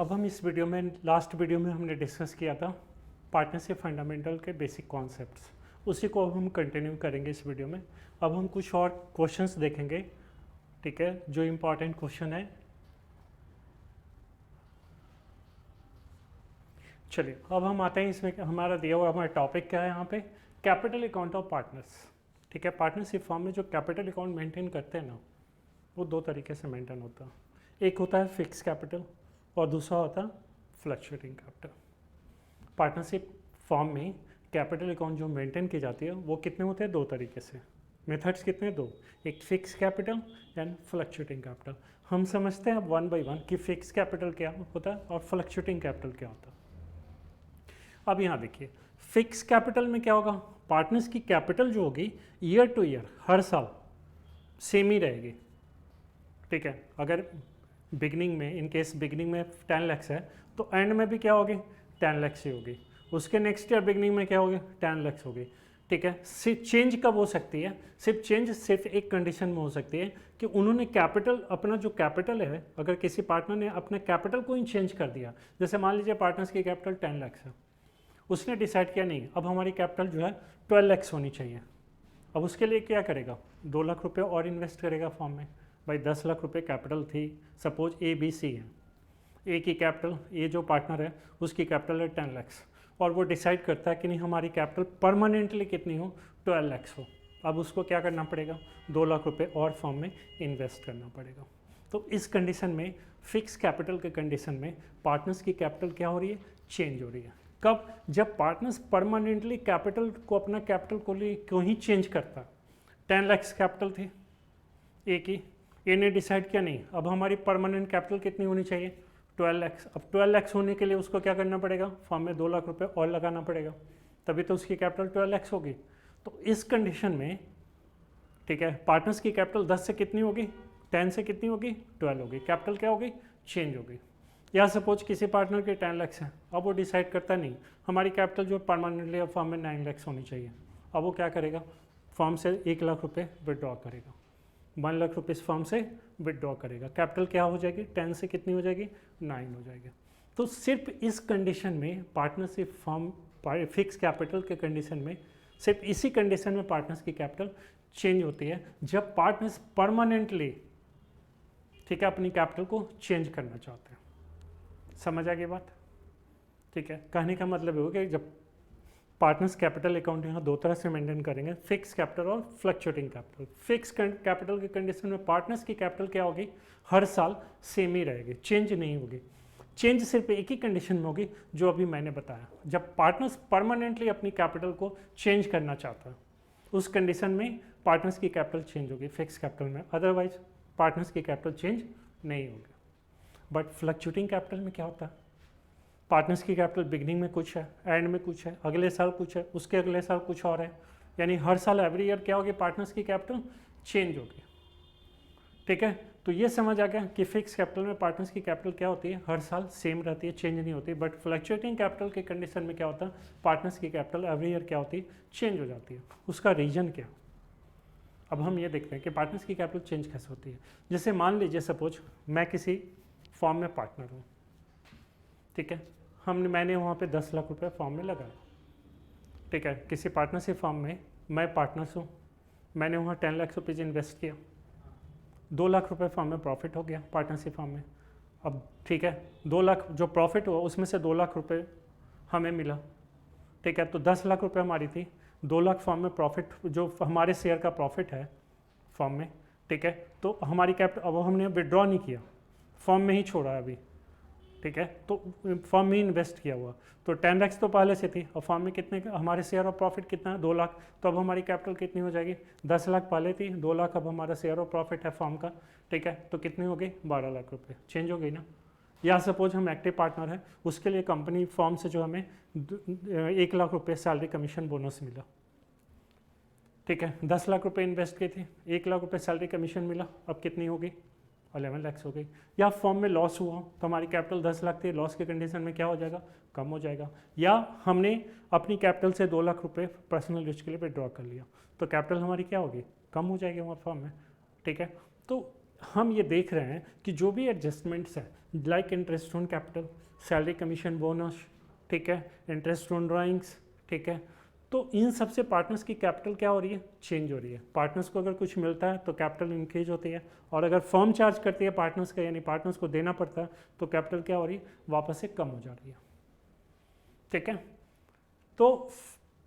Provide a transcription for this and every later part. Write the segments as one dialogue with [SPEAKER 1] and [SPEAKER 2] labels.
[SPEAKER 1] अब हम इस वीडियो में, लास्ट वीडियो में हमने डिस्कस किया था पार्टनरशिप फंडामेंटल के बेसिक कॉन्सेप्ट्स, उसी को अब हम कंटिन्यू करेंगे इस वीडियो में। अब हम कुछ और क्वेश्चंस देखेंगे, ठीक है, जो इम्पॉर्टेंट क्वेश्चन है। चलिए अब हम आते हैं इसमें, हमारा दिया हुआ हमारा टॉपिक क्या है यहाँ पे, कैपिटल अकाउंट ऑफ पार्टनर्स। ठीक है, पार्टनरशिप फॉर्म में जो कैपिटल अकाउंट मेंटेन करते हैं ना, वो दो तरीके से मेंटेन होता है। एक होता है फिक्स कैपिटल और दूसरा होता है फ्लक्चुएटिंग कैपिटल। पार्टनरशिप फॉर्म में कैपिटल अकाउंट जो मेंटेन की जाती है वो कितने होते हैं, दो तरीके से। मेथड्स कितने, दो, एक fix capital and fluctuating capital. हम समझते हैं अब वन बाय वन कि फिक्स कैपिटल क्या होता है और फ्लक्चुएटिंग कैपिटल क्या होता है। अब यहाँ देखिए, फिक्स कैपिटल में क्या होगा, पार्टनर्स की कैपिटल जो होगी ईयर टू ईयर, हर साल सेम ही रहेगी। ठीक है, अगर बिगनिंग में, इन केस बिगनिंग में 10 लाख है तो एंड में भी क्या होगी, 10 लाख ही होगी। उसके नेक्स्ट ईयर बिगनिंग में क्या होगी, 10 लाख होगी। ठीक है, चेंज कब हो सकती है, सिर्फ चेंज सिर्फ एक कंडीशन में हो सकती है कि उन्होंने कैपिटल, अपना जो कैपिटल है, अगर किसी पार्टनर ने अपने कैपिटल को ही चेंज कर दिया। जैसे मान लीजिए पार्टनर्स की कैपिटल 10 लाख है, उसने डिसाइड किया नहीं अब हमारी कैपिटल जो है 12 लाख होनी चाहिए। अब उसके लिए क्या करेगा, 2 लाख रुपए और इन्वेस्ट करेगा फॉर्म में। भाई 10 लाख रुपए कैपिटल थी, सपोज ए बी सी है, ए की कैपिटल, ये जो पार्टनर है उसकी कैपिटल है 10 लाख, और वो डिसाइड करता है कि नहीं हमारी कैपिटल परमानेंटली कितनी हो, 12 लाख हो। अब उसको क्या करना पड़ेगा, 2 लाख रुपए और फॉर्म में इन्वेस्ट करना पड़ेगा। तो इस कंडीशन में, फिक्स कैपिटल के कंडीशन में, पार्टनर्स की कैपिटल क्या हो रही है, चेंज हो रही है। कब, जब पार्टनर्स परमानेंटली कैपिटल को, अपना कैपिटल को ही चेंज करता। 10 लाख कैपिटल थी ए की, ए ने डिसाइड किया नहीं अब हमारी परमानेंट कैपिटल कितनी होनी चाहिए, 12 लाख। अब 12 लाख होने के लिए उसको क्या करना पड़ेगा, फॉर्म में 2 लाख रुपए और लगाना पड़ेगा, तभी तो उसकी कैपिटल 12 लाख होगी। तो इस कंडीशन में, ठीक है, पार्टनर्स की कैपिटल 10 से कितनी होगी, 10 से कितनी होगी, 12 होगी। कैपिटल क्या होगी, चेंज होगी। या सपोज किसी पार्टनर के 10 लाख है, अब वो डिसाइड करता नहीं हमारी कैपिटल जो परमानेंटली अब फॉर्म में 9 लाख होनी चाहिए। अब वो क्या करेगा, फॉर्म से 1 लाख रुपए विड्रॉ करेगा, 1 लाख रुपये इस फॉर्म से विड्रॉ करेगा। कैपिटल क्या हो जाएगी, 10 से कितनी हो जाएगी, 9 हो जाएगी। तो सिर्फ इस कंडीशन में पार्टनरशिप फॉर्म, फिक्स कैपिटल के कंडीशन में, सिर्फ इसी कंडीशन में पार्टनर्स की कैपिटल चेंज होती है जब पार्टनर्स परमानेंटली, ठीक है, अपनी कैपिटल को चेंज करना चाहते हैं। समझ आ गई बात, ठीक है। कहने का मतलब ये हो कि जब पार्टनर्स कैपिटल अकाउंट यहाँ दो तरह से मेंटेन करेंगे, फिक्स कैपिटल और फ्लक्चुएटिंग कैपिटल। फिक्स कैपिटल के कंडीशन में पार्टनर्स की कैपिटल क्या होगी, हर साल सेम ही रहेगी, चेंज नहीं होगी। चेंज सिर्फ एक ही कंडीशन में होगी जो अभी मैंने बताया, जब पार्टनर्स परमानेंटली अपनी कैपिटल को चेंज करना चाहता है, उस कंडीशन में पार्टनर्स की कैपिटल चेंज होगी फिक्स कैपिटल में, अदरवाइज पार्टनर्स की कैपिटल चेंज नहीं होगी। बट फ्लक्चुएटिंग कैपिटल में क्या होता है, पार्टनर्स की कैपिटल बिगनिंग में कुछ है, एंड में कुछ है, अगले साल कुछ है, उसके अगले साल कुछ और है, यानी हर साल एवरी ईयर क्या होगी, पार्टनर्स की कैपिटल चेंज होगी। ठीक है, तो ये समझ आ गया कि फिक्स कैपिटल में पार्टनर्स की कैपिटल क्या होती है, हर साल सेम रहती है, चेंज नहीं होती। बट फ्लक्चुएटिंग कैपिटल के कंडीशन में क्या होता है, पार्टनर्स की कैपिटल एवरी ईयर क्या होती है, चेंज हो जाती है। उसका रीजन क्या, अब हम ये देखते हैं कि पार्टनर्स की कैपिटल चेंज कैसे होती है। जैसे मान लीजिए सपोज मैं किसी फॉर्म में पार्टनर हूँ, ठीक है, मैंने वहाँ पे 10 लाख रुपए फॉर्म में लगाया। ठीक है, किसी पार्टनरशिप फॉर्म में मैं पार्टनर्स हूँ, मैंने वहाँ 10 लाख रुपीज़ इन्वेस्ट किया, 2 लाख रुपए फॉर्म में प्रॉफिट हो गया पार्टनरशिप फॉर्म में। अब ठीक है, 2 लाख जो प्रॉफिट हुआ उसमें से 2 लाख रुपए हमें मिला। ठीक है, तो 10 लाख रुपए हमारी थी, 2 लाख फॉर्म में प्रॉफिट, जो हमारे शेयर का प्रॉफिट है फॉर्म में। ठीक है, तो हमारी कैपिटल, अब हमने विड्रॉ नहीं किया, फॉर्म में ही छोड़ा अभी। ठीक है, तो फॉर्म में इन्वेस्ट किया हुआ, तो 10 लाख तो पहले से थी, और फॉर्म में कितने, हमारे शेयर ऑफ प्रॉफिट कितना है, 2 लाख। तो अब हमारी कैपिटल कितनी हो जाएगी, 10 लाख पहले थी, 2 लाख अब हमारा शेयर ऑफ प्रॉफिट है फॉर्म का। ठीक है, तो कितनी हो गई, 12 लाख रुपये, चेंज हो गई ना। या सपोज हम एक्टिव पार्टनर है, उसके लिए कंपनी फॉर्म से जो हमें 1 लाख रुपये सैलरी कमीशन बोनस मिला। ठीक है, 10 लाख रुपये इन्वेस्ट किए थे, 1 लाख रुपये सैलरी कमीशन मिला, अब कितनी होगी, 11 लाख हो गई। या फॉर्म में लॉस हुआ तो हमारी कैपिटल 10 लाख थी, लॉस के कंडीशन में क्या हो जाएगा, कम हो जाएगा। या हमने अपनी कैपिटल से 2 लाख रुपए पर्सनल यूज के लिए विड्रॉ कर लिया, तो कैपिटल हमारी क्या होगी, कम हो जाएगी वहाँ फॉर्म में। ठीक है, तो हम ये देख रहे हैं कि जो भी एडजस्टमेंट्स है like interest on capital, salary commission bonus, ठीक है, इंटरेस्ट ऑन ड्राइंग्स, ठीक है, तो इन सब से पार्टनर्स की कैपिटल क्या हो रही है, चेंज हो रही है। पार्टनर्स को अगर कुछ मिलता है तो कैपिटल इंक्रीज होती है, और अगर फर्म चार्ज करती है पार्टनर्स का, यानी पार्टनर्स को देना पड़ता है, तो कैपिटल क्या हो रही है, वापस से कम हो जा रही है। ठीक है, तो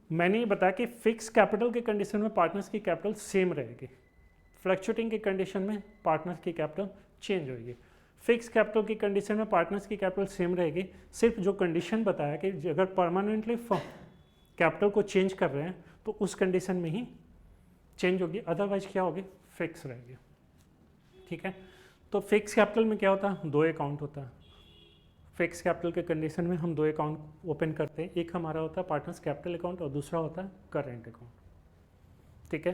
[SPEAKER 1] मैंने ये बताया कि फिक्स कैपिटल के कंडीशन में पार्टनर्स की कैपिटल सेम रहेगी, फ्लक्चुएटिंग की कंडीशन में पार्टनर्स की कैपिटल चेंज होगी। फिक्स कैपिटल की कंडीशन में पार्टनर्स की कैपिटल सेम रहेगी, सिर्फ जो कंडीशन बताया कि अगर परमानेंटली कैपिटल को चेंज कर रहे हैं तो उस कंडीशन में ही चेंज होगी, अदरवाइज क्या होगी, फिक्स रहेगी। ठीक है, तो फिक्स कैपिटल में क्या होता है, दो अकाउंट होता है। फिक्स कैपिटल के कंडीशन में हम दो अकाउंट ओपन करते हैं, एक हमारा होता है पार्टनर्स कैपिटल अकाउंट और दूसरा होता है करेंट अकाउंट। ठीक है,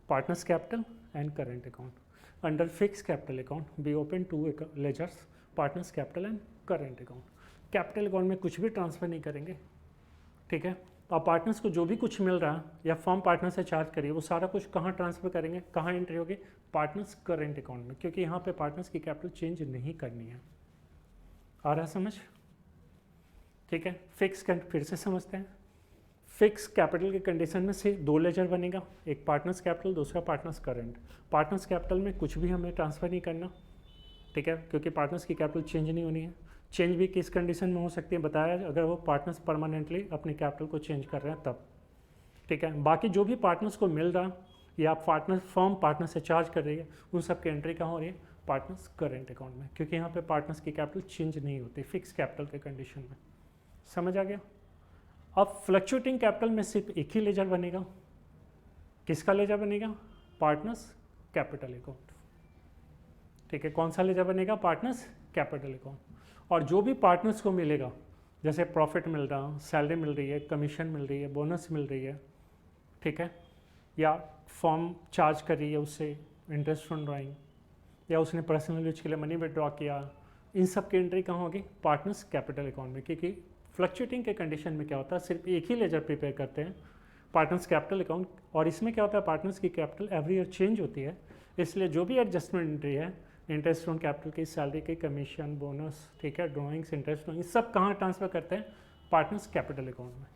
[SPEAKER 1] partners capital and current account. Under fix capital account we open two ledgers, partners capital and current account. Capital account में कुछ भी ट्रांसफर नहीं करेंगे, ठीक है, और पार्टनर्स को जो भी कुछ मिल रहा है या फर्म पार्टनर से चार्ज करिए वो सारा कुछ कहाँ ट्रांसफर करेंगे, कहाँ एंट्री होगी, पार्टनर्स करेंट अकाउंट में, क्योंकि यहाँ पे पार्टनर्स की कैपिटल चेंज नहीं करनी है। आ रहा है समझ? ठीक है, फिक्स फिर से समझते हैं। फिक्स कैपिटल के कंडीशन में से दो लेजर बनेगा, एक पार्टनर्स कैपिटल, दूसरा पार्टनर्स करेंट। पार्टनर्स कैपिटल में कुछ भी हमें ट्रांसफ़र नहीं करना, ठीक है, क्योंकि पार्टनर्स की कैपिटल चेंज नहीं होनी है। चेंज भी किस कंडीशन में हो सकती है बताया, अगर वो पार्टनर्स परमानेंटली अपने कैपिटल को चेंज कर रहे हैं तब। ठीक है, बाकी जो भी पार्टनर्स को मिल रहा या पार्टनर फर्म पार्टनर से चार्ज कर रही है उन सब की एंट्री कहाँ हो रही है, पार्टनर्स करेंट अकाउंट में, क्योंकि यहाँ पे पार्टनर्स की कैपिटल चेंज नहीं होती फिक्स कैपिटल के कंडीशन में। समझ आ गया? अब फ्लक्चुएटिंग कैपिटल में सिर्फ एक ही लेजर बनेगा, किसका लेजर बनेगा, पार्टनर्स कैपिटल अकाउंट। ठीक है, कौन सा लेजर बनेगा, पार्टनर्स कैपिटल अकाउंट। और जो भी पार्टनर्स को मिलेगा, जैसे प्रॉफिट मिल रहा, सैलरी मिल रही है, कमीशन मिल रही है, बोनस मिल रही है, ठीक है, या फर्म चार्ज कर रही है उससे इंटरेस्ट ऑन ड्राइंग, या उसने पर्सनल यूज के लिए मनी विड्रॉ किया, इन सब की एंट्री कहाँ होगी, पार्टनर्स कैपिटल अकाउंट में। क्योंकि फ्लक्चुएटिंग के कंडीशन में क्या होता है, सिर्फ एक ही लेजर प्रिपेयर करते हैं, पार्टनर्स कैपिटल अकाउंट, और इसमें क्या होता है, पार्टनर्स की कैपिटल एवरी ईयर चेंज होती है, इसलिए जो भी एडजस्टमेंट एंट्री है, इंटरेस्ट ऑन कैपिटल की, सैलरी की, कमीशन, बोनस, ठीक है, ड्राइंग्स, इंटरेस्ट ड्राइंग, सब कहाँ ट्रांसफर करते हैं, पार्टनर्स कैपिटल अकाउंट में।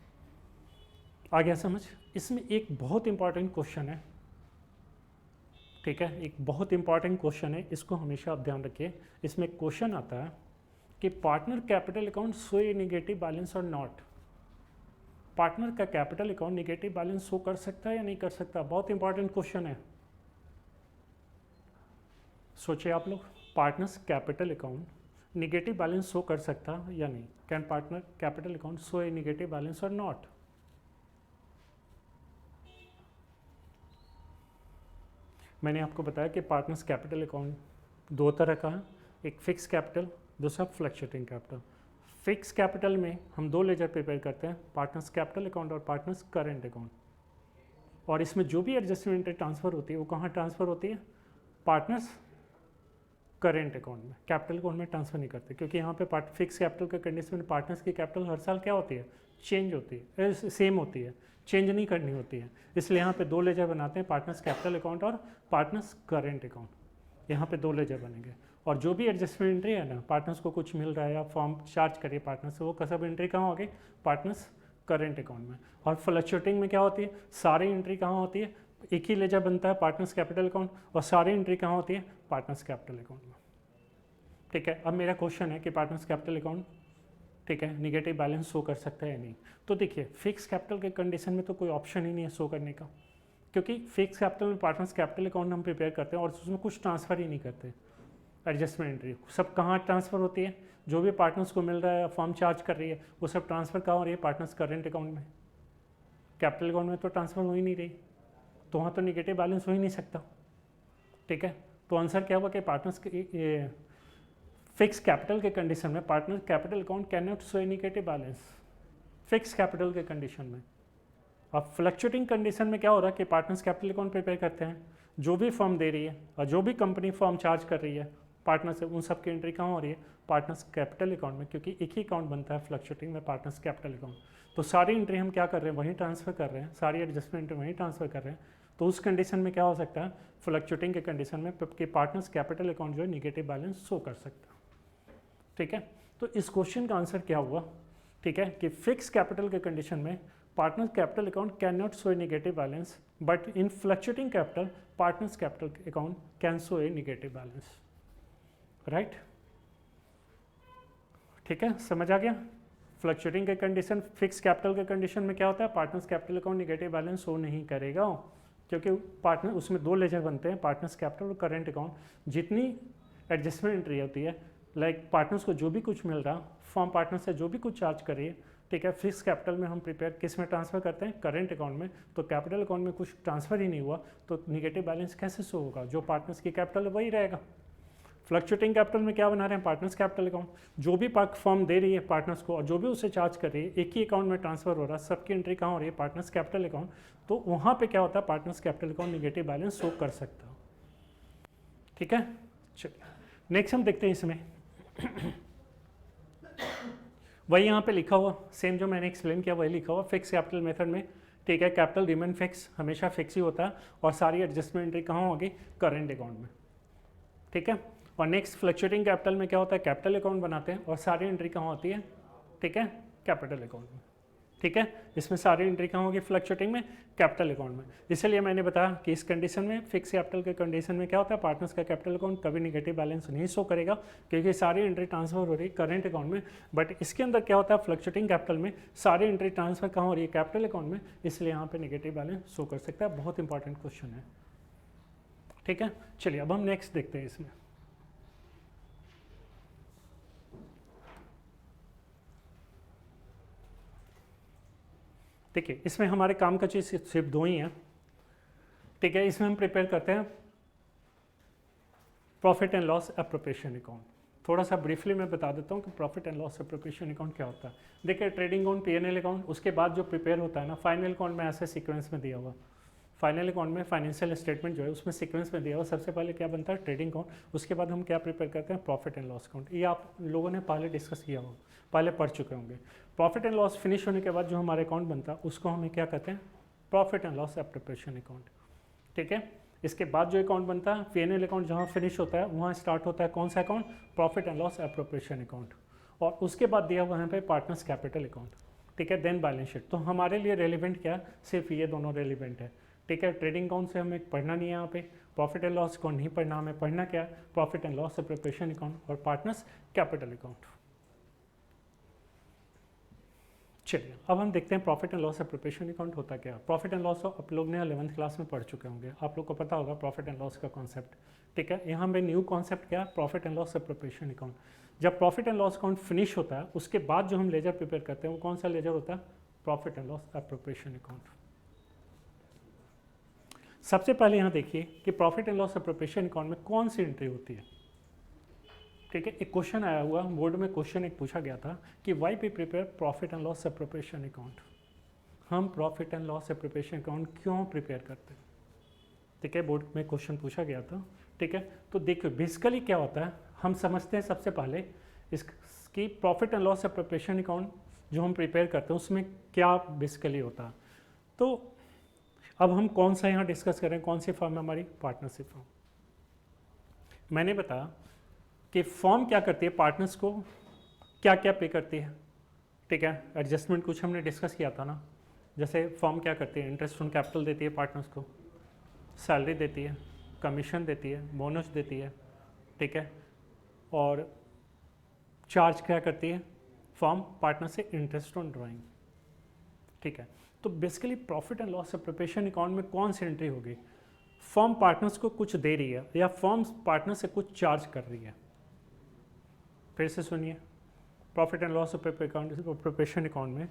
[SPEAKER 1] आ गया समझ? इसमें एक बहुत इंपॉर्टेंट क्वेश्चन है, ठीक है, एक बहुत इंपॉर्टेंट क्वेश्चन है, इसको हमेशा आप ध्यान रखिए। इसमें क्वेश्चन आता है कि पार्टनर कैपिटल अकाउंट शो ए नेगेटिव बैलेंस और नॉट। पार्टनर का capital account negative balance show कर सकता है या नहीं कर सकता, बहुत इंपॉर्टेंट क्वेश्चन है। सोचिए आप लोग, partners capital account negative balance show कर सकता है या नहीं, can partner capital account show A negative balance और नॉट। मैंने आपको बताया कि पार्टनर्स कैपिटल अकाउंट दो तरह का है, एक फिक्स कैपिटल, दूसरा फ्लक्चुएटिंग कैपिटल। फिक्स कैपिटल में हम दो लेजर प्रिपेयर करते हैं, पार्टनर्स कैपिटल अकाउंट और पार्टनर्स करेंट अकाउंट, और इसमें जो भी एडजस्टमेंट ट्रांसफ़र होती है वो कहाँ ट्रांसफ़र होती है, पार्टनर्स करेंट अकाउंट में, कैपिटल अकाउंट में ट्रांसफ़र नहीं करते, क्योंकि यहाँ पे फिक्स कैपिटल के कंडीशन में पार्टनर्स की कैपिटल हर साल क्या होती है, चेंज होती है, सेम होती है, चेंज नहीं करनी होती है। इसलिए यहाँ पे दो लेजर बनाते हैं, पार्टनर्स कैपिटल अकाउंट और पार्टनर्स करेंट अकाउंट। यहाँ पे दो लेजर बनेंगे, और जो भी एडजस्टमेंट एंट्री है ना, पार्टनर्स को कुछ मिल रहा है या फॉर्म चार्ज करिए पार्टनर्स से, वो सब एंट्री कहाँ होगी, पार्टनर्स करेंट अकाउंट में। और फ्लक्चुएटिंग में क्या होती है, सारी एंट्री कहाँ होती है, एक ही लेजर बनता है, पार्टनर्स कैपिटल अकाउंट, और सारी एंट्री कहाँ होती है, पार्टनर्स कैपिटल अकाउंट में। ठीक है, अब मेरा क्वेश्चन है कि पार्टनर्स कैपिटल अकाउंट, ठीक है, निगेटिव बैलेंस शो कर सकता है या नहीं। तो देखिए, फिक्स कैपिटल के कंडीशन में तो कोई ऑप्शन ही नहीं है शो करने का, क्योंकि फिक्स कैपिटल में पार्टनर्स कैपिटल अकाउंट हम प्रिपेयर करते हैं और उसमें कुछ ट्रांसफ़र ही नहीं करते। एडजस्टमेंट एंट्री सब कहाँ ट्रांसफ़र होती है, जो भी पार्टनर्स को मिल रहा है, फर्म चार्ज कर रही है, वो सब ट्रांसफ़र कहाँ हो रही है, पार्टनर्स करेंट अकाउंट में। कैपिटल अकाउंट में तो ट्रांसफ़र हो ही नहीं रही, तो वहाँ तो निगेटिव बैलेंस हो ही नहीं सकता। ठीक है, तो आंसर क्या हुआ कि पार्टनर्स फिक्स कैपिटल के कंडीशन में partner capital account can not show negative balance, fix capital के कंडीशन में। अब फ्लक्चुएटिंग कंडीशन में क्या हो रहा है कि पार्टनर्स कैपिटल अकाउंट प्रिपेयर करते हैं, जो भी फर्म दे रही है और जो भी कंपनी फर्म चार्ज कर रही है पार्टनर से, उन सब की एंट्री कहाँ हो रही है, पार्टनर्स कैपिटल अकाउंट में, क्योंकि एक ही अकाउंट बनता है फ्लक्चुएटिंग में, पार्टनर्स कैपिटल अकाउंट। तो सारी एंट्री हम क्या कर रहे हैं, वहीं ट्रांसफ़र कर रहे हैं, सारी एडजस्टमेंट वहीं ट्रांसफ़र कर रहे हैं, तो उस कंडीशन में क्या हो सकता है, फ्लक्चुएटिंग के कंडीशन में कि पार्टनर्स कैपिटल अकाउंट जो है निगेटिव बैलेंस शो कर सकता है। ठीक है, तो इस क्वेश्चन का आंसर क्या हुआ, ठीक है, कि फिक्स कैपिटल के कंडीशन में partners capital account can not show A negative balance, but in fluctuating capital partners capital account can show A negative balance. Right, ठीक है, समझ आ गया। फ्लक्चुएटिंग के कंडीशन, फिक्स कैपिटल के कंडीशन में क्या होता है, partners capital account negative balance show नहीं करेगा, क्योंकि पार्टनर उसमें दो लेजर बनते हैं, पार्टनर्स कैपिटल और करेंट अकाउंट। जितनी एडजस्टमेंट एंट्री होती है, लाइक पार्टनर्स को जो भी कुछ मिल रहा, फॉर्म पार्टनर से जो भी कुछ चार्ज करिए, ठीक है, फिक्स कैपिटल में हम प्रिपेयर किस में ट्रांसफर करते हैं, करेंट अकाउंट में। तो कैपिटल अकाउंट में कुछ ट्रांसफर ही नहीं हुआ तो निगेटिव बैलेंस कैसे शो होगा, जो पार्टनर्स की कैपिटल वही रहेगा। फ्लक्चुएटिंग कैपिटल में क्या बना रहे हैं, पार्टनर्स कैपिटल अकाउंट, जो भी फॉर्म दे रही है पार्टनर्स को और जो भी उसे चार्ज कर रही है एक ही अकाउंट में ट्रांसफर हो रहा है, सबकी एंट्री कहाँ हो रही है, पार्टनर्स कैपिटल अकाउंट। तो वहाँ पे क्या होता है, partners capital account negative balance show कर सकता है। ठीक है, चलिए नेक्स्ट हम देखते हैं इसमें वही यहाँ पे लिखा हुआ सेम जो मैंने एक्सप्लेन किया वही लिखा हुआ फिक्स कैपिटल मेथड में। ठीक है, कैपिटल रिमेन फिक्स, हमेशा फिक्स ही होता है और सारी एडजस्टमेंट एंट्री कहाँ होगी, करेंट अकाउंट में। ठीक है, और नेक्स्ट फ्लक्चुएटिंग कैपिटल में क्या होता है, कैपिटल अकाउंट बनाते हैं और सारी एंट्री कहाँ होती है, ठीक है, कैपिटल अकाउंट में। ठीक है, इसमें सारी एंट्री कहाँ होगी, फ्लक्चुएटिंग में, कैपिटल अकाउंट में। इसलिए मैंने बताया कि इस कंडीशन में, फिक्स कैपिटल के कंडीशन में क्या होता है, पार्टनर्स का कैपिटल अकाउंट कभी नेगेटिव बैलेंस नहीं शो करेगा क्योंकि सारी एंट्री ट्रांसफर हो रही है करेंट अकाउंट में। बट इसके अंदर क्या होता है, फ्लक्चुएटिंग कैपिटल में सारी एंट्री ट्रांसफर कहाँ हो रही है, कैपिटल अकाउंट में, इसलिए यहाँ पे नेगेटिव बैलेंस शो कर सकता है। बहुत इंपॉर्टेंट क्वेश्चन है। ठीक है, चलिए अब हम नेक्स्ट देखते हैं इसमें। ठीक है, इसमें हमारे काम का चीज़ सिर्फ दो ही हैं। ठीक है, इसमें हम प्रिपेयर करते हैं profit and loss appropriation account. थोड़ा सा ब्रीफली मैं बता देता हूँ कि profit and loss appropriation account क्या होता है। देखिए, ट्रेडिंग अकाउंट, पीएनएल अकाउंट, उसके बाद जो प्रिपेयर होता है ना, फाइनल अकाउंट में ऐसे सीक्वेंस में दिया हुआ। फाइनल अकाउंट में फाइनेंशियल स्टेटमेंट जो है उसमें सीक्वेंस में दिया हुआ, सबसे पहले क्या बनता है, ट्रेडिंग अकाउंट, उसके बाद हम क्या प्रिपेयर करते हैं, प्रॉफिट एंड लॉस अकाउंट। ये आप लोगों ने पहले डिस्कस किया होगा, पहले पढ़ चुके होंगे। प्रॉफिट एंड लॉस फिनिश होने के बाद जो हमारे अकाउंट बनता है उसको हमें क्या कहते हैं, profit and loss appropriation account. ठीक है, इसके बाद जो अकाउंट बनता है, पीएनएल अकाउंट जहाँ फिनिश होता है वहाँ स्टार्ट होता है कौन सा account, profit and loss appropriation account. और उसके बाद दिया हुआ यहाँ पे पार्टनर्स कैपिटल अकाउंट। ठीक है, देन बैलेंस शीट। तो हमारे लिए रेलिवेंट क्या है, सिर्फ ये दोनों रेलिवेंट है। ठीक है, ट्रेडिंग अकाउंट से हमें पढ़ना नहीं है यहाँ पे, प्रॉफिट एंड लॉस अकाउंट नहीं पढ़ना, हमें पढ़ना क्या है, profit and loss appropriation account और पार्टनर्स कैपिटल अकाउंट। चलिए अब हम देखते हैं profit and loss appropriation account होता क्या है। प्रॉफिट एंड लॉस आप लोग ने 11th क्लास में पढ़ चुके होंगे, आप लोग को पता होगा प्रॉफिट एंड लॉस का कॉन्सेप्ट। ठीक है, यहाँ पे न्यू कॉन्सेप्ट क्या है, profit and loss appropriation account. जब profit and loss account finish होता है उसके बाद जो हम लेजर प्रिपेयर करते हैं वो कौन सा लेजर होता है, profit and loss appropriation account. सबसे पहले यहाँ देखिए कि profit and loss appropriation account में कौन सी एंट्री होती है। ठीक है, एक क्वेश्चन आया हुआ बोर्ड में, क्वेश्चन एक पूछा गया था कि why we prepare profit and loss appropriation account. हम profit and loss appropriation account क्यों प्रिपेयर करते हैं। ठीक है, बोर्ड में क्वेश्चन पूछा गया था। ठीक है, तो देखिए बेसिकली क्या होता है, हम समझते हैं सबसे पहले इसकी profit and loss appropriation account जो हम प्रिपेयर करते हैं उसमें क्या बेसिकली होता है। तो अब हम कौन सा यहाँ डिस्कस करें, कौन सी फर्म है हमारी, पार्टनरशिप फर्म। मैंने बताया कि फॉर्म क्या करती है, पार्टनर्स को क्या क्या पे करती है। ठीक है, एडजस्टमेंट कुछ हमने डिस्कस किया था ना, जैसे फॉर्म क्या करती है, इंटरेस्ट ऑन कैपिटल देती है पार्टनर्स को, सैलरी देती है, कमीशन देती है, बोनस देती है। ठीक है, और चार्ज क्या करती है फॉर्म, पार्टनर से इंटरेस्ट ऑन ड्राइंग। ठीक है, तो basically profit and loss appropriation account में कौन सी एंट्री होगी, फॉर्म पार्टनर्स को कुछ दे रही है या फॉर्म पार्टनर से कुछ चार्ज कर रही है। फिर से सुनिए, profit and loss appropriation account में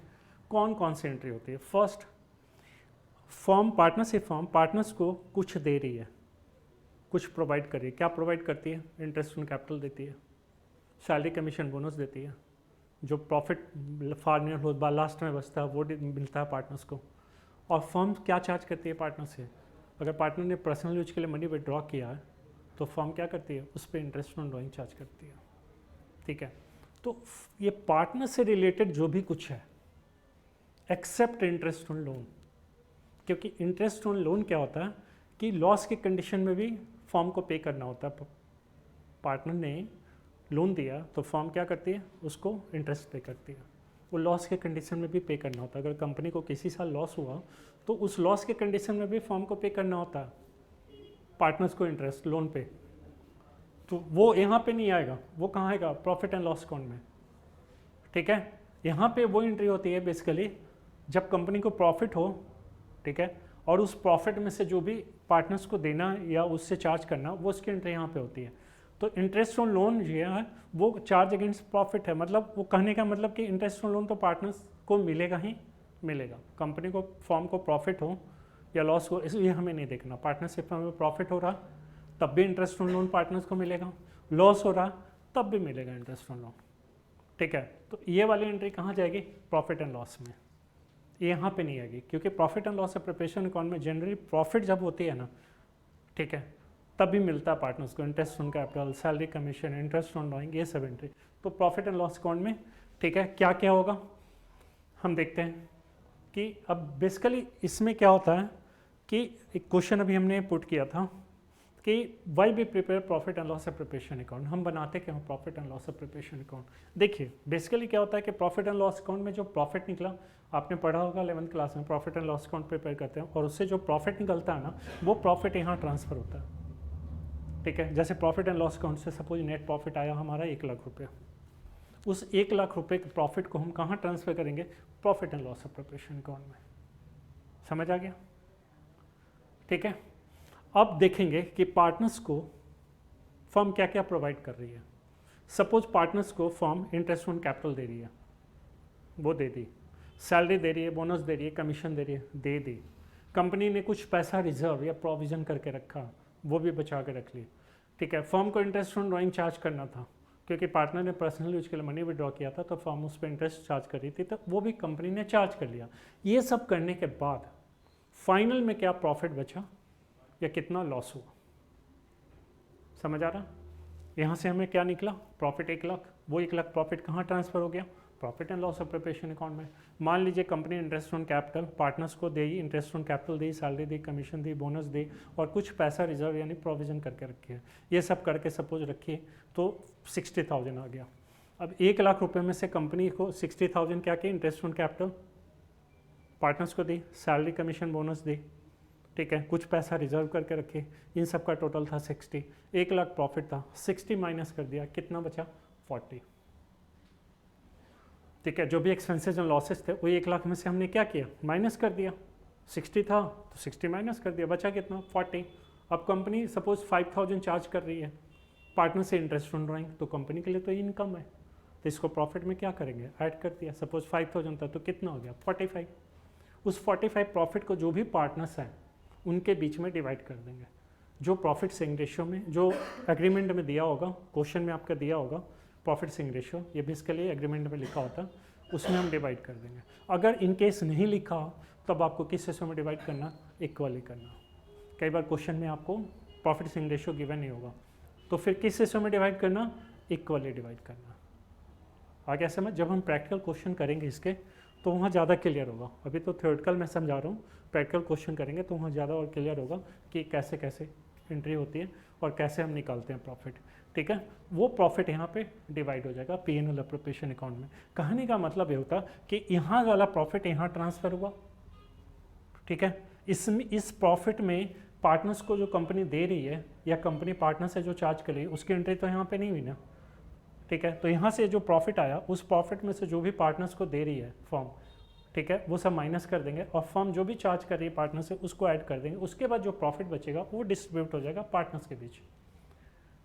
[SPEAKER 1] कौन कौन सी एंट्री होती है। First, form partnership form partners को कुछ दे रही है, कुछ प्रोवाइड कर रही है। क्या प्रोवाइड करती है, इंटरेस्ट ऑन कैपिटल देती है, सैलरी कमीशन बोनस देती है, जो प्रॉफिट फार्मर हो लास्ट में बचता है वो मिलता है पार्टनर्स को। और फर्म क्या चार्ज करती है पार्टनर से, अगर पार्टनर ने पर्सनल यूज के लिए मनी विड्रॉ किया है तो फर्म क्या करती है, उस पर इंटरेस्ट ऑन ड्राइंग चार्ज करती है। ठीक है, तो ये पार्टनर से रिलेटेड जो भी कुछ है एक्सेप्ट इंटरेस्ट ऑन लोन, क्योंकि इंटरेस्ट ऑन लोन क्या होता है कि लॉस के कंडीशन में भी फर्म को पे करना होता है। पार्टनर ने लोन दिया तो फर्म क्या करती है, उसको इंटरेस्ट पे करती है। वो लॉस के कंडीशन में भी पे करना होता है। अगर कंपनी को किसी साल लॉस हुआ तो उस लॉस के कंडीशन में भी फर्म को पे करना होता है पार्टनर्स को इंटरेस्ट लोन पे। तो वो यहाँ पे नहीं आएगा, वो कहाँ आएगा, प्रॉफिट एंड लॉस अकाउंट में। ठीक है, यहाँ पे वो एंट्री होती है बेसिकली जब कंपनी को प्रॉफिट हो, ठीक है, और उस प्रॉफिट में से जो भी पार्टनर्स को देना या उससे चार्ज करना, वो उसकी एंट्री यहाँ पे होती है। तो इंटरेस्ट ऑन लोन जो है वो चार्ज अगेंस्ट प्रॉफिट है। मतलब वो कहने का मतलब कि इंटरेस्ट ऑन लोन तो पार्टनर्स को मिलेगा ही मिलेगा। कंपनी को फर्म को प्रॉफिट हो या लॉस हो इसलिए हमें नहीं देखना। पार्टनरशिप में प्रॉफिट हो रहा तब भी इंटरेस्ट ऑन लोन पार्टनर्स को मिलेगा, लॉस हो रहा तब भी मिलेगा इंटरेस्ट ऑन लोन। ठीक है, तो ये वाली एंट्री कहाँ जाएगी, प्रॉफिट एंड लॉस में। ये यहाँ पे नहीं आएगी क्योंकि profit and loss preparation account में जनरली प्रॉफिट जब होती है ना, ठीक है, तब भी मिलता है पार्टनर्स को interest on capital, salary commission, interest on drawing, ये सब एंट्री। तो प्रॉफिट एंड लॉस अकाउंट में, ठीक है, क्या क्या होगा हम देखते हैं कि अब बेसिकली इसमें क्या होता है कि एक क्वेश्चन अभी हमने पुट किया था कि why be prepare profit and loss preparation account, हम बनाते क्या हैं profit and loss preparation account. देखिए बेसिकली क्या होता है कि प्रॉफिट एंड लॉस अकाउंट में जो प्रॉफिट निकला, आपने पढ़ा होगा 11th क्लास में, profit and loss account prepare करते हैं और उससे जो प्रॉफिट निकलता है ना, वो प्रॉफिट यहाँ ट्रांसफर होता है। ठीक है, जैसे प्रॉफिट एंड लॉस अकाउंट से सपोज नेट प्रॉफिट आया हमारा 1 लाख रुपये, उस 1 लाख रुपये के प्रॉफिट को हम कहाँ ट्रांसफर करेंगे, profit and loss preparation account में। समझ आ गया, ठीक है। अब देखेंगे कि पार्टनर्स को फर्म क्या क्या प्रोवाइड कर रही है। सपोज पार्टनर्स को फर्म इंटरेस्ट ऑन कैपिटल दे रही है, वो दे दी, सैलरी दे रही है, बोनस दे रही है, कमीशन दे रही है, दे दी। कंपनी ने कुछ पैसा रिजर्व या प्रोविजन करके रखा, वो भी बचा के रख ली। ठीक है, फर्म को इंटरेस्ट ऑन ड्राइंग चार्ज करना था क्योंकि पार्टनर ने पर्सनल यूज के लिए मनी विड्रॉ किया था, तो फर्म उस पर इंटरेस्ट चार्ज कर रही थी, तो वो भी कंपनी ने चार्ज कर लिया। ये सब करने के बाद फाइनल में क्या प्रॉफिट बचा या कितना लॉस हुआ, समझ आ रहा। यहाँ से हमें क्या निकला, प्रॉफिट 1 लाख, वो 1 लाख प्रॉफिट कहाँ ट्रांसफर हो गया, profit and loss preparation account में। मान लीजिए company interest on capital partners को दी, इंटरेस्ट ऑन कैपिटल दी, सैलरी दी, कमीशन दी, बोनस दी और कुछ पैसा रिजर्व यानी प्रोविजन करके रखी है। ये सब करके सपोज रखिए तो 60,000 आ गया। अब 1 लाख रुपए में से कंपनी को 60,000 क्या किया, इंटरेस्ट ऑन कैपिटल पार्टनर्स को दी, सैलरी कमीशन बोनस दी, ठीक है, कुछ पैसा रिजर्व करके रखे, इन सब का टोटल था 60। 1 लाख प्रॉफिट था, 60 माइनस कर दिया, कितना बचा 40। ठीक है, जो भी एक्सपेंसेस एंड लॉसेस थे वो 1 लाख में से हमने क्या किया, माइनस कर दिया। 60 था तो 60 माइनस कर दिया, बचा कितना 40। अब कंपनी सपोज 5,000 चार्ज कर रही है पार्टनर से इंटरेस्ट ऑन ड्राइंग, तो कंपनी के लिए तो इनकम है, तो इसको प्रॉफिट में क्या करेंगे, ऐड कर दिया। सपोज 5,000 था तो कितना हो गया 45। उस 45 प्रॉफिट को जो भी पार्टनर्स हैं उनके बीच में डिवाइड कर देंगे। जो प्रॉफिट शेयरिंग रेशियो में जो एग्रीमेंट में दिया होगा, क्वेश्चन में आपका दिया होगा प्रॉफिट शेयरिंग रेशियो, ये भी इसके लिए एग्रीमेंट में लिखा होता, उसमें हम डिवाइड कर देंगे। अगर इन केस नहीं लिखा तब आपको किस रेशियो में डिवाइड करना, इक्वली करना। कई बार क्वेश्चन में आपको प्रॉफिट शेयरिंग रेशियो गिवन नहीं होगा, तो फिर किस रेशियो में डिवाइड करना, इक्वली डिवाइड करना। आ गया समझ। जब हम प्रैक्टिकल क्वेश्चन करेंगे इसके तो वहाँ ज़्यादा क्लियर होगा। अभी तो थ्योरेटिकल मैं समझा रहा हूँ, प्रैक्टिकल क्वेश्चन करेंगे तो वहाँ ज़्यादा और क्लियर होगा कि कैसे कैसे एंट्री होती है और कैसे हम निकालते हैं प्रॉफिट। ठीक है, वो प्रॉफिट यहाँ पे डिवाइड हो जाएगा P&L एप्रोप्रिएशन अकाउंट में। कहने का मतलब ये होता कि यहाँ वाला प्रॉफिट यहाँ ट्रांसफ़र हुआ। ठीक है, इसमें इस प्रॉफिट में पार्टनर्स को जो कंपनी दे रही है या कंपनी पार्टनर से जो चार्ज कर रही है उसकी एंट्री तो यहाँ पे नहीं हुई ना। ठीक है, तो यहाँ से जो प्रॉफिट आया उस प्रॉफिट में से जो भी पार्टनर्स को दे रही है फर्म, ठीक है, वो सब माइनस कर देंगे और फर्म जो भी चार्ज कर रही है पार्टनर से उसको ऐड कर देंगे। उसके बाद जो प्रॉफिट बचेगा वो डिस्ट्रीब्यूट हो जाएगा पार्टनर्स के बीच।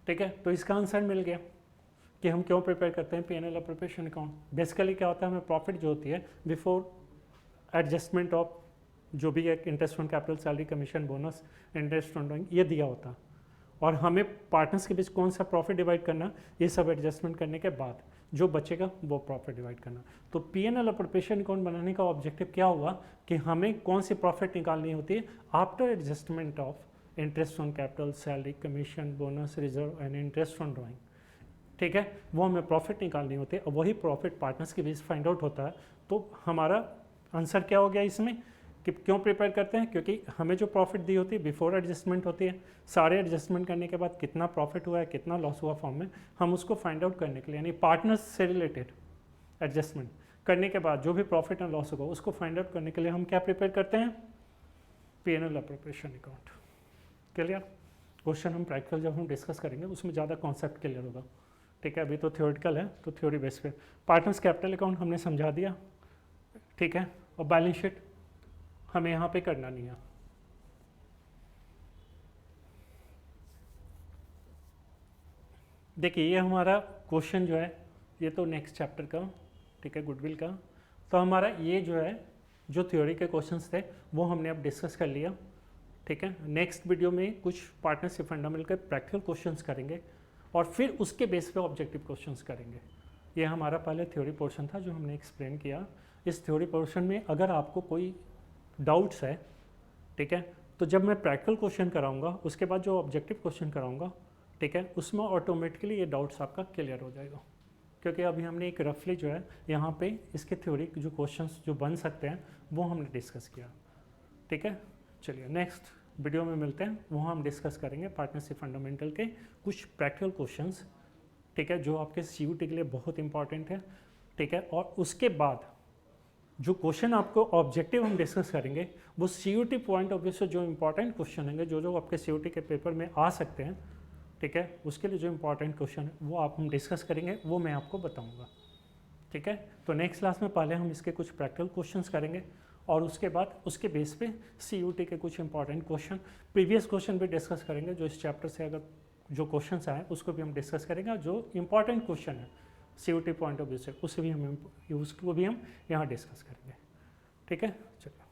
[SPEAKER 1] ठीक है, तो इसका आंसर मिल गया कि हम क्यों प्रिपेयर करते हैं P&L एप्रोप्रिएशन अकाउंट। बेसिकली क्या होता है, हमें प्रॉफिट जो होती है बिफोर एडजस्टमेंट ऑफ जो भी है interest on capital, salary commission, bonus, interest on drawing, ये दिया होता है और हमें पार्टनर्स के बीच कौन सा प्रॉफिट डिवाइड करना, ये सब एडजस्टमेंट करने के बाद जो बचेगा वो प्रॉफिट डिवाइड करना। तो P&L एप्रोप्रिएशन अकाउंट बनाने का ऑब्जेक्टिव क्या हुआ कि हमें कौन सी प्रॉफिट निकालनी होती है after adjustment of interest on capital, salary commission, bonus, reserve and interest on drawing. ठीक है, वो हमें प्रॉफिट निकालनी होती है और वही प्रॉफिट पार्टनर्स के बीच फाइंड आउट होता है। तो हमारा आंसर क्या हो गया इसमें कि क्यों प्रिपेयर करते हैं, क्योंकि हमें जो प्रॉफिट दी होती है बिफोर एडजस्टमेंट होती है, सारे एडजस्टमेंट करने के बाद कितना प्रॉफिट हुआ है कितना लॉस हुआ फॉर्म में, हम उसको फाइंड आउट करने के लिए, यानी पार्टनर्स से रिलेटेड एडजस्टमेंट करने के बाद जो भी प्रॉफिट एंड लॉस होगा उसको फाइंड आउट करने के लिए हम क्या प्रिपेयर करते हैं, P&L appropriation account. Clear? Question हम प्रैक्टिकल जब हम डिस्कस करेंगे उसमें ज़्यादा कॉन्सेप्ट क्लियर होगा। ठीक है, अभी तो थ्योरेटिकल है, तो थ्योरी बेस पे पार्टनर्स कैपिटल अकाउंट हमने समझा दिया। ठीक है, और बैलेंस शीट हमें यहाँ पे करना नहीं है। देखिए ये हमारा क्वेश्चन जो है ये तो नेक्स्ट चैप्टर का, ठीक है, गुडविल का। तो हमारा ये जो है जो थ्योरी के क्वेश्चंस थे वो हमने अब डिस्कस कर लिया। ठीक है, नेक्स्ट वीडियो में कुछ पार्टनरशिप फंडामेंटल के प्रैक्टिकल क्वेश्चंस करेंगे और फिर उसके बेस पे ऑब्जेक्टिव क्वेश्चंस करेंगे। ये हमारा पहले थ्योरी पोर्शन था जो हमने एक्सप्लेन किया। इस थ्योरी पोर्शन में अगर आपको कोई डाउट्स है, ठीक है, तो जब मैं प्रैक्टिकल क्वेश्चन कराऊंगा उसके बाद जो ऑब्जेक्टिव क्वेश्चन कराऊंगा, ठीक है, उसमें ऑटोमेटिकली ये डाउट्स आपका क्लियर हो जाएगा, क्योंकि अभी हमने एक रफली जो है यहाँ पे इसके थ्योरी जो क्वेश्चंस जो बन सकते हैं वो हमने डिस्कस किया। ठीक है, चलिए नेक्स्ट वीडियो में मिलते हैं, वहाँ हम डिस्कस करेंगे पार्टनरशिप फंडामेंटल के कुछ प्रैक्टिकल क्वेश्चंस, ठीक है, जो आपके CUT के लिए बहुत इंपॉर्टेंट है। ठीक है, और उसके बाद जो क्वेश्चन आपको ऑब्जेक्टिव हम डिस्कस करेंगे वो CUT पॉइंट ऑफ व्यू से जो इंपॉर्टेंट क्वेश्चन होंगे, जो आपके CUT के पेपर में आ सकते हैं, ठीक है, उसके लिए जो इंपॉर्टेंट क्वेश्चन है वो आप हम डिस्कस करेंगे, वो मैं आपको बताऊंगा। ठीक है, तो नेक्स्ट क्लास में पहले हम इसके कुछ प्रैक्टिकल क्वेश्चंस करेंगे और उसके बाद उसके बेस पे CUT के कुछ इंपॉर्टेंट क्वेश्चन, प्रीवियस क्वेश्चन भी डिस्कस करेंगे, जो इस चैप्टर से अगर जो क्वेश्चंस आए उसको भी हम डिस्कस करेंगे, और जो इंपॉर्टेंट क्वेश्चन है CUT पॉइंट ऑफ व्यू से उसको भी हम यहाँ डिस्कस करेंगे। ठीक है, चलिए।